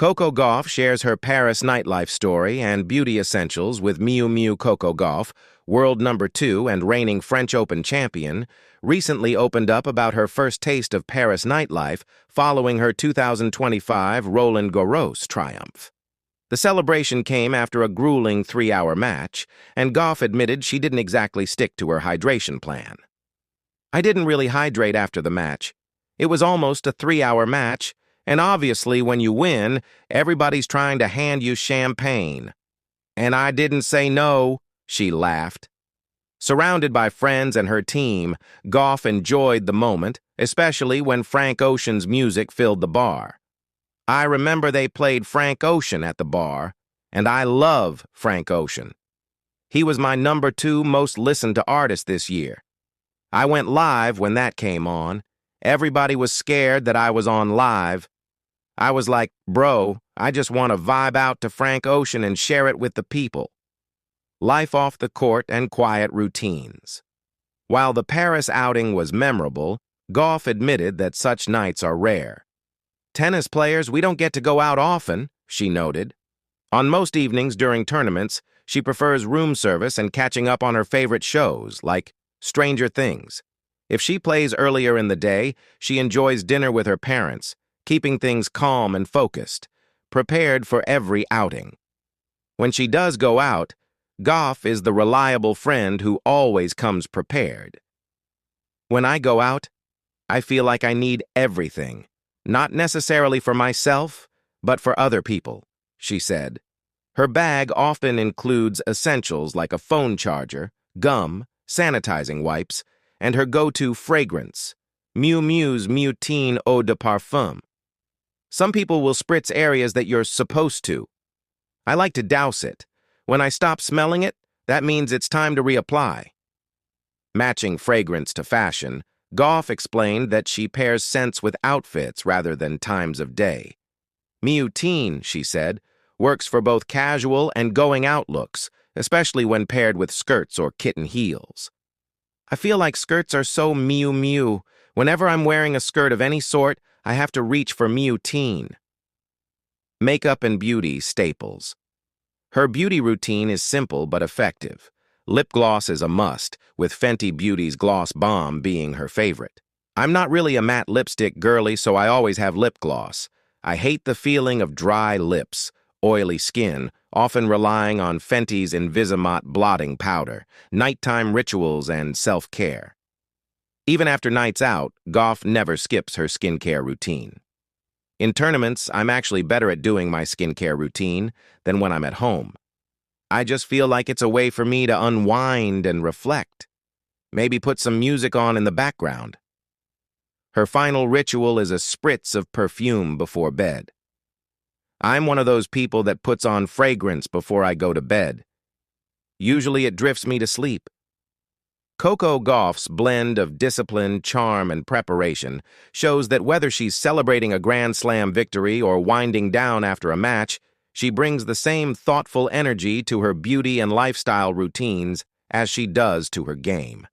Coco Gauff shares her Paris nightlife story and beauty essentials with Miu Miu. Coco Gauff, world #2 and reigning French Open champion, recently opened up about her first taste of Paris nightlife following her 2025 Roland Garros triumph. The celebration came after a grueling 3-hour match, and Gauff admitted she didn't exactly stick to her hydration plan. "I didn't really hydrate after the match. It was almost a 3-hour match, and obviously when you win, everybody's trying to hand you champagne. And I didn't say no," she laughed. Surrounded by friends and her team, Gauff enjoyed the moment, especially when Frank Ocean's music filled the bar. "I remember they played Frank Ocean at the bar, and I love Frank Ocean. He was my #2 most listened to artist this year. I went live when that came on. Everybody was scared that I was on live. I was like, bro, I just want to vibe out to Frank Ocean and share it with the people." Life off the court and quiet routines. While the Paris outing was memorable, Gauff admitted that such nights are rare. "Tennis players, we don't get to go out often," she noted. On most evenings during tournaments, she prefers room service and catching up on her favorite shows, like Stranger Things. If she plays earlier in the day, she enjoys dinner with her parents, keeping things calm and focused, prepared for every outing. When she does go out, Gauff is the reliable friend who always comes prepared. "When I go out, I feel like I need everything, not necessarily for myself, but for other people," she said. Her bag often includes essentials like a phone charger, gum, sanitizing wipes, and her go-to fragrance, Miu Miu's Miu Teen Eau de Parfum. "Some people will spritz areas that you're supposed to. I like to douse it. When I stop smelling it, that means it's time to reapply." Matching fragrance to fashion, Gauff explained that she pairs scents with outfits rather than times of day. Miu Teen, she said, works for both casual and going-out looks, especially when paired with skirts or kitten heels. "I feel like skirts are so Miu Miu. Whenever I'm wearing a skirt of any sort, I have to reach for Miu Teen." Makeup and beauty staples. Her beauty routine is simple but effective. Lip gloss is a must, with Fenty Beauty's Gloss Bomb being her favorite. "I'm not really a matte lipstick girly, so I always have lip gloss. I hate the feeling of dry lips, oily skin, often relying on Fenty's Invisimate blotting powder, nighttime rituals, and self-care." Even after nights out, Gauff never skips her skincare routine. "In tournaments, I'm actually better at doing my skincare routine than when I'm at home. I just feel like it's a way for me to unwind and reflect. Maybe put some music on in the background." Her final ritual is a spritz of perfume before bed. "I'm one of those people that puts on fragrance before I go to bed. Usually it drifts me to sleep." Coco Gauff's blend of discipline, charm, and preparation shows that whether she's celebrating a Grand Slam victory or winding down after a match, she brings the same thoughtful energy to her beauty and lifestyle routines as she does to her game.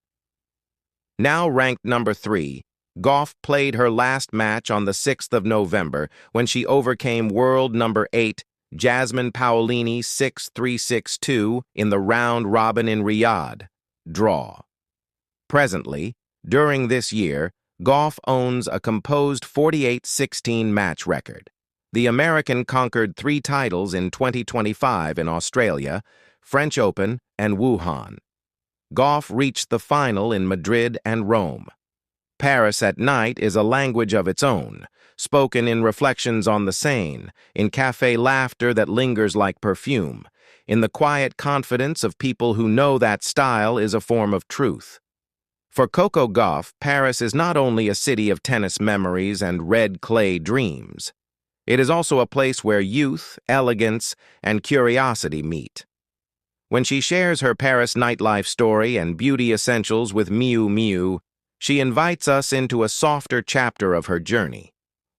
Now ranked #3, Gauff played her last match on the 6th of November when she overcame world #8 Jasmine Paolini 6-3-6-2 in the round robin in Riyadh. Draw. Presently, during this year, Gauff owns a composed 48-16 match record. The American conquered 3 titles in 2025 in Australia, French Open, and Wuhan. Gauff reached the final in Madrid and Rome. Paris at night is a language of its own, spoken in reflections on the Seine, in cafe laughter that lingers like perfume, in the quiet confidence of people who know that style is a form of truth. For Coco Gauff, Paris is not only a city of tennis memories and red clay dreams. It is also a place where youth, elegance, and curiosity meet. When she shares her Paris nightlife story and beauty essentials with Miu Miu, she invites us into a softer chapter of her journey,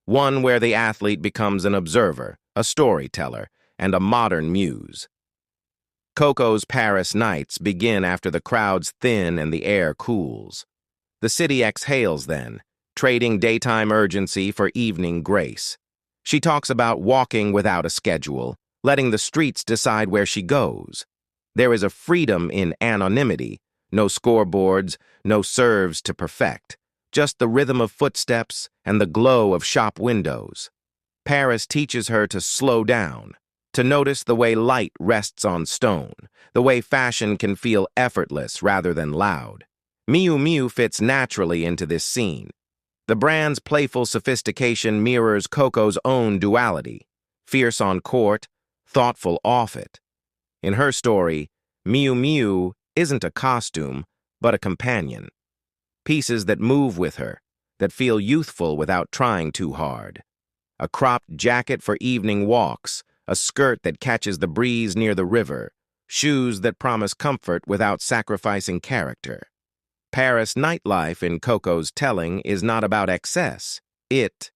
one where the athlete becomes an observer, a storyteller, and a modern muse. Coco's Paris nights begin after the crowds thin and the air cools. The city exhales then, trading daytime urgency for evening grace. She talks about walking without a schedule, letting the streets decide where she goes. There is a freedom in anonymity, no scoreboards, no serves to perfect, just the rhythm of footsteps and the glow of shop windows. Paris teaches her to slow down, to notice the way light rests on stone, the way fashion can feel effortless rather than loud. Miu Miu fits naturally into this scene. The brand's playful sophistication mirrors Coco's own duality, fierce on court, thoughtful off it. In her story, Miu Miu isn't a costume, but a companion. Pieces that move with her, that feel youthful without trying too hard. A cropped jacket for evening walks, a skirt that catches the breeze near the river, shoes that promise comfort without sacrificing character. Paris nightlife in Coco's telling is not about excess. It